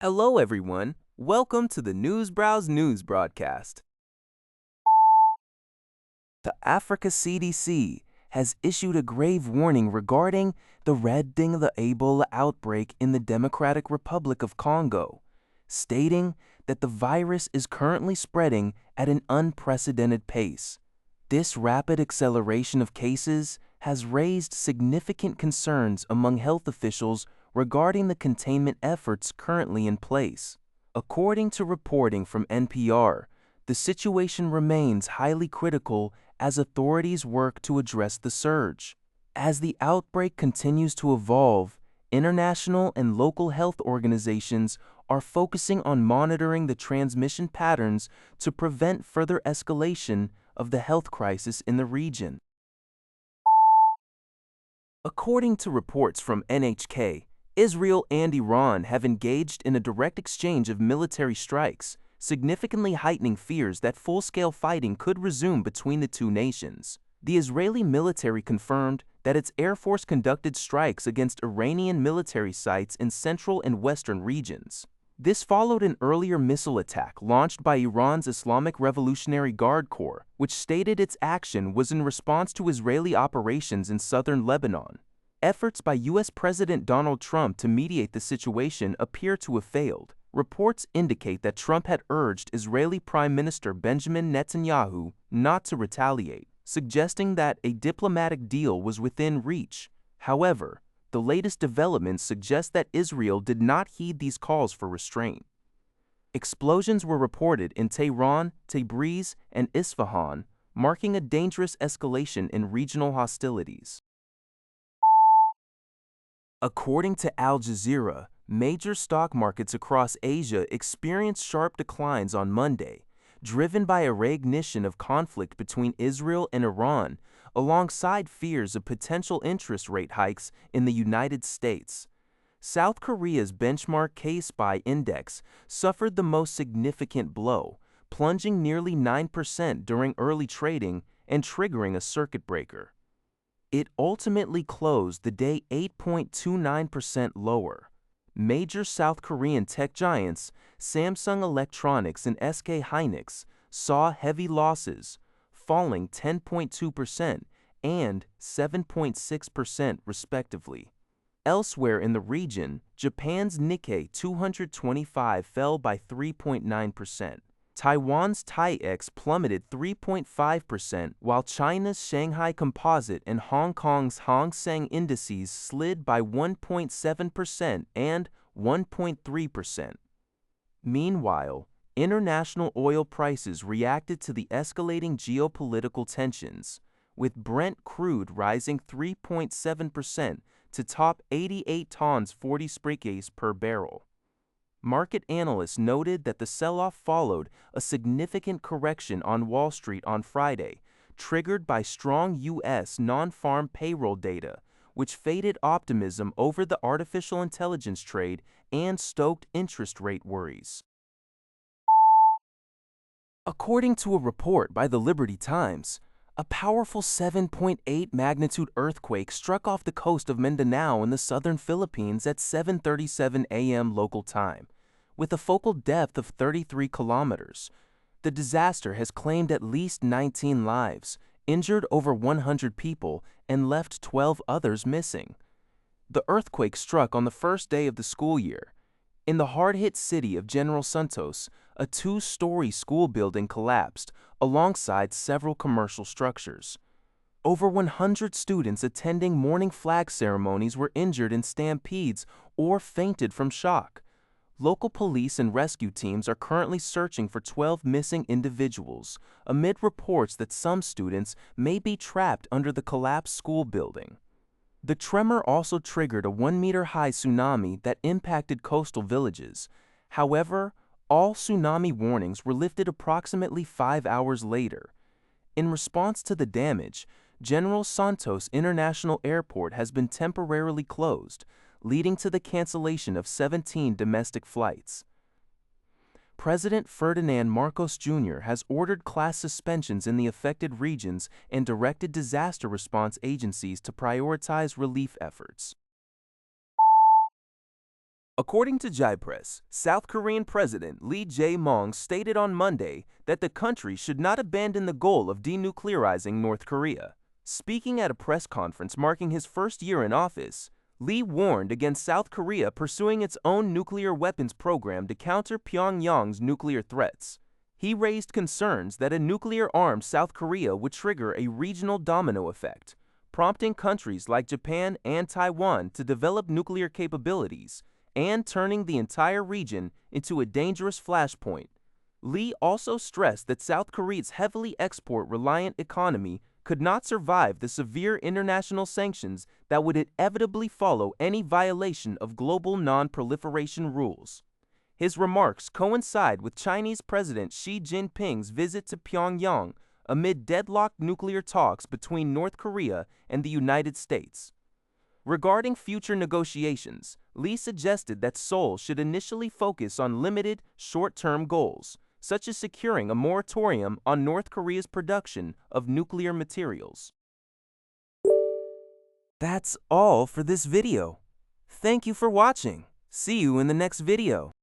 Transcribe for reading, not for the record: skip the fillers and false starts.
Hello, everyone. Welcome to the Newsbrowse News broadcast. The Africa CDC has issued a grave warning regarding the spreading of the Ebola outbreak in the Democratic Republic of Congo, stating that the virus is currently spreading at an unprecedented pace. This rapid acceleration of cases has raised significant concerns among health officials regarding the containment efforts currently in place. According to reporting from NPR, the situation remains highly critical as authorities work to address the surge. As the outbreak continues to evolve, international and local health organizations are focusing on monitoring the transmission patterns to prevent further escalation of the health crisis in the region. According to reports from NHK, Israel and Iran have engaged in a direct exchange of military strikes, significantly heightening fears that full-scale fighting could resume between the two nations. The Israeli military confirmed that its air force conducted strikes against Iranian military sites in central and western regions. This followed an earlier missile attack launched by Iran's Islamic Revolutionary Guard Corps, which stated its action was in response to Israeli operations in southern Lebanon. Efforts by U.S. President Donald Trump to mediate the situation appear to have failed. Reports indicate that Trump had urged Israeli Prime Minister Benjamin Netanyahu not to retaliate, suggesting that a diplomatic deal was within reach. However, the latest developments suggest that Israel did not heed these calls for restraint. Explosions were reported in Tehran, Tabriz, and Isfahan, marking a dangerous escalation in regional hostilities. According to Al Jazeera, major stock markets across Asia experienced sharp declines on Monday, driven by a recognition of conflict between Israel and Iran, alongside fears of potential interest rate hikes in the United States. South Korea's benchmark K-SPI index suffered the most significant blow, plunging nearly 9% during early trading and triggering a circuit breaker. It ultimately closed the day 8.29% lower. Major South Korean tech giants, Samsung Electronics and SK Hynix, saw heavy losses, falling 10.2% and 7.6% respectively. Elsewhere in the region, Japan's Nikkei 225 fell by 3.9%. Taiwan's TAIEX plummeted 3.5%, while China's Shanghai Composite and Hong Kong's Hang Seng indices slid by 1.7% and 1.3%. Meanwhile, international oil prices reacted to the escalating geopolitical tensions, with Brent crude rising 3.7% to top 88 tons 40 sprinkles per barrel. Market analysts noted that the sell-off followed a significant correction on Wall Street on Friday, triggered by strong U.S. non-farm payroll data, which faded optimism over the artificial intelligence trade and stoked interest rate worries. According to a report by the Liberty Times, a powerful 7.8 magnitude earthquake struck off the coast of Mindanao in the southern Philippines at 7:37 a.m. local time, with a focal depth of 33 kilometers. The disaster has claimed at least 19 lives, injured over 100 people, and left 12 others missing. The earthquake struck on the first day of the school year. In the hard-hit city of General Santos, a two-story school building collapsed alongside several commercial structures. Over 100 students attending morning flag ceremonies were injured in stampedes or fainted from shock. Local police and rescue teams are currently searching for 12 missing individuals, amid reports that some students may be trapped under the collapsed school building. The tremor also triggered a 1-meter-high tsunami that impacted coastal villages. However, all tsunami warnings were lifted approximately 5 hours later. In response to the damage, General Santos International Airport has been temporarily closed, leading to the cancellation of 17 domestic flights. President Ferdinand Marcos Jr. has ordered class suspensions in the affected regions and directed disaster response agencies to prioritize relief efforts. According to Press, South Korean President Lee Jae-myung stated on Monday that the country should not abandon the goal of denuclearizing North Korea. Speaking at a press conference marking his first year in office, Lee warned against South Korea pursuing its own nuclear weapons program to counter Pyongyang's nuclear threats. He raised concerns that a nuclear-armed South Korea would trigger a regional domino effect, prompting countries like Japan and Taiwan to develop nuclear capabilities and turning the entire region into a dangerous flashpoint. Lee also stressed that South Korea's heavily export-reliant economy could not survive the severe international sanctions that would inevitably follow any violation of global non-proliferation rules. His remarks coincide with Chinese President Xi Jinping's visit to Pyongyang amid deadlocked nuclear talks between North Korea and the United States. Regarding future negotiations, Lee suggested that Seoul should initially focus on limited, short-term goals, such as securing a moratorium on North Korea's production of nuclear materials. That's all for this video. Thank you for watching. See you in the next video.